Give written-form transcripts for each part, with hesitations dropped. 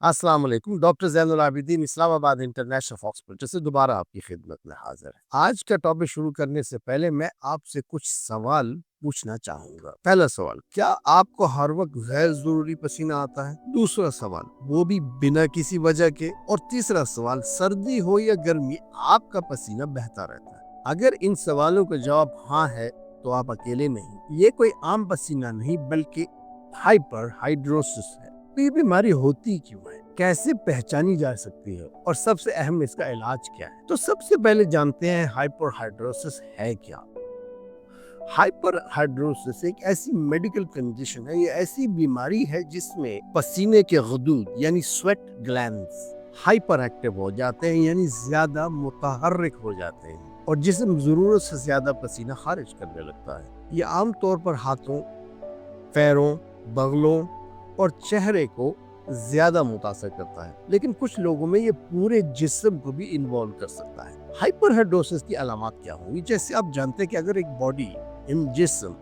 अस्सलाम वालेकुम। Doctor Zainul Abidin Islamabad international hospital से दोबारा आपकी खिदमत में हाजिर है। आज का टॉपिक शुरू करने से पहले मैं आपसे कुछ सवाल पूछना चाहूंगा। पहला सवाल, क्या आपको हर वक्त गैर जरूरी पसीना आता है? दूसरा सवाल, वो भी बिना किसी वजह के? और तीसरा सवाल, सर्दी हो या गर्मी आपका पसीना बहता रहता है? अगर इन सवालों का जवाब हाँ है तो आप अकेले नहीं। ये कोई आम पसीना नहीं बल्कि हाइपर हाइड्रोसिस है। तो ये बीमारी होती क्यों है, कैसे पहचानी जा सकती है और सबसे अहम इसका इलाज क्या है? तो सबसे पहले जानते हैं हाइपर हाइड्रोसिस है क्या। हाइपर हाइड्रोसिस एक ऐसी मेडिकल कंडीशन है, ये ऐसी बीमारी है जिसमें पसीने के गदूद यानी स्वेट ग्लैंड्स हाइपर एक्टिव हो जाते हैं, यानी ज्यादा मुतहर्रिक हो जाते हैं और जिस्म जरूरत से ज्यादा पसीना खारिज करने लगता है। ये आमतौर पर हाथों, पैरों, बगलों और चेहरे को ज्यादा मुतासर करता है, लेकिन कुछ लोगों में ये पूरे जिस्म को भी इन्वॉल्व कर सकता है। हाइपरहाइड्रोसिस की अलामत क्या होंगी? जैसे आप जानते हैं कि अगर एक बॉडी जिस्म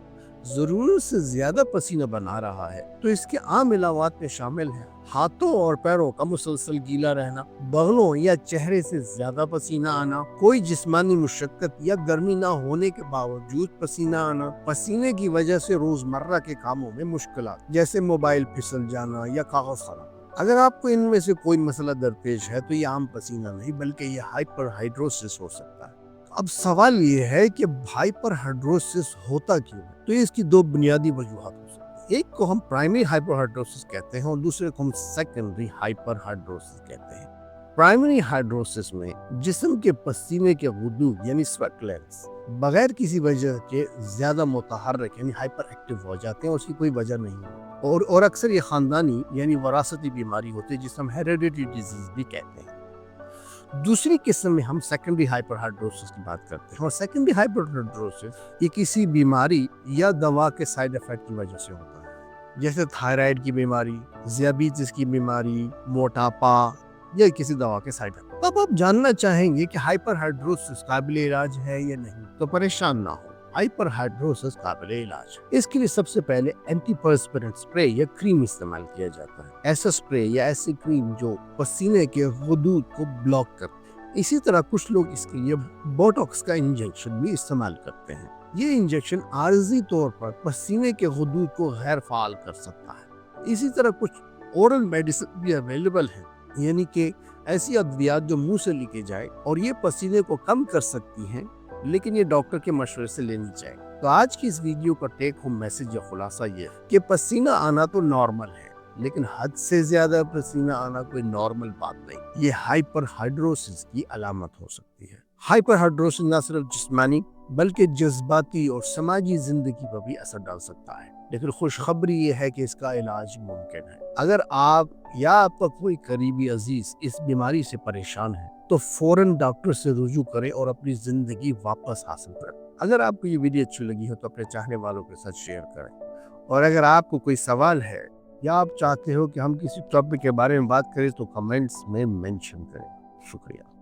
जरूरत से ज्यादा पसीना बना रहा है तो इसके आम इलावात में शामिल है हाथों और पैरों का मुसलसल गीला रहना, बगलों या चेहरे से ज्यादा पसीना आना, कोई जिस्मानी मुशक्कत या गर्मी ना होने के बावजूद पसीना आना, पसीने की वजह से रोजमर्रा के कामों में मुश्किलात जैसे मोबाइल फिसल जाना या कागज खराब। अगर आपको इनमें से कोई मसला दरपेश है तो ये आम पसीना नहीं बल्कि ये हाइपरहाइड्रोसिस हो सकता है। अब सवाल ये है कि हाइपरहाइड्रोसिस होता क्यों है? तो इसकी दो बुनियादी वजूहत हो सकती है। एक को हम प्राइमरी हाइपरहाइड्रोसिस कहते हैं और दूसरे को हम सेकेंडरी हाइपरहाइड्रोसिस कहते हैं। प्राइमरी हाइड्रोसिस में जिस्म के पसीने के गुदूद यानी स्वेट ग्लैंड्स बगैर किसी वजह के ज्यादा मुतहर्रिक यानी हाइपर एक्टिव हो जाते हैं, उसकी कोई वजह नहीं है और अक्सर ये खानदानी यानी वरासती बीमारी होती है जिसे हम हेरेडिटरी डिजीज भी कहते हैं। दूसरी किस्म में हम सेकेंडरी हाइपरहाइड्रोसिस की बात करते हैं और सेकेंडरी हाइपरहाइड्रोसिस ये किसी बीमारी या दवा के साइड इफेक्ट की वजह से होता है, जैसे थायराइड की बीमारी, ज़ियाबीतिस की बीमारी, मोटापा या किसी दवा के साइड इफेक्ट। अब आप जानना चाहेंगे कि हाइपरहाइड्रोसिस काबिल इलाज है या नहीं, तो परेशान ना हो, हाइपरहाइड्रोसिस काबिल इलाज। इसके लिए सबसे पहले एंटीपर्स्पिरेंट स्प्रे या क्रीम इस्तेमाल किया जाता है। ऐसा स्प्रे या ऐसी क्रीम जो पसीने के गुदूद को ब्लॉक करते हैं। इसी तरह कुछ लोग इसके लिए बोटॉक्स का इंजेक्शन भी इस्तेमाल करते हैं। ये इंजेक्शन आर्जी तौर पर पसीने के गुदूद को गैर फाल कर सकता है। इसी तरह कुछ ओरल मेडिसिन भी अवेलेबल है, यानी कि ऐसी अद्वियात जो मुंह से लिखे जाए और ये पसीने को कम कर सकती हैं, लेकिन ये डॉक्टर के मशवरे से लेनी चाहिए। तो आज की इस वीडियो का टेक होम मैसेज या खुलासा ये है कि पसीना आना तो नॉर्मल है, लेकिन हद से ज्यादा पसीना आना कोई नॉर्मल बात नहीं। ये हाइपरहाइड्रोसिस की अलामत हो सकती है। हाइपरहाइड्रोसिस न सिर्फ जिस्मानी बल्कि जज्बाती और समाजी जिंदगी पर भी असर डाल सकता है, लेकिन खुशखबरी ये है कि इसका इलाज मुमकिन है। अगर आप या आपका कोई करीबी अजीज इस बीमारी से परेशान है तो फौरन डॉक्टर से रुजू करें और अपनी जिंदगी वापस हासिल करें। अगर आपको ये वीडियो अच्छी लगी हो तो अपने चाहने वालों के साथ शेयर करें और अगर आपको कोई सवाल है या आप चाहते हो कि हम किसी टॉपिक के बारे में बात करें तो कमेंट्स में मेंशन करें। शुक्रिया।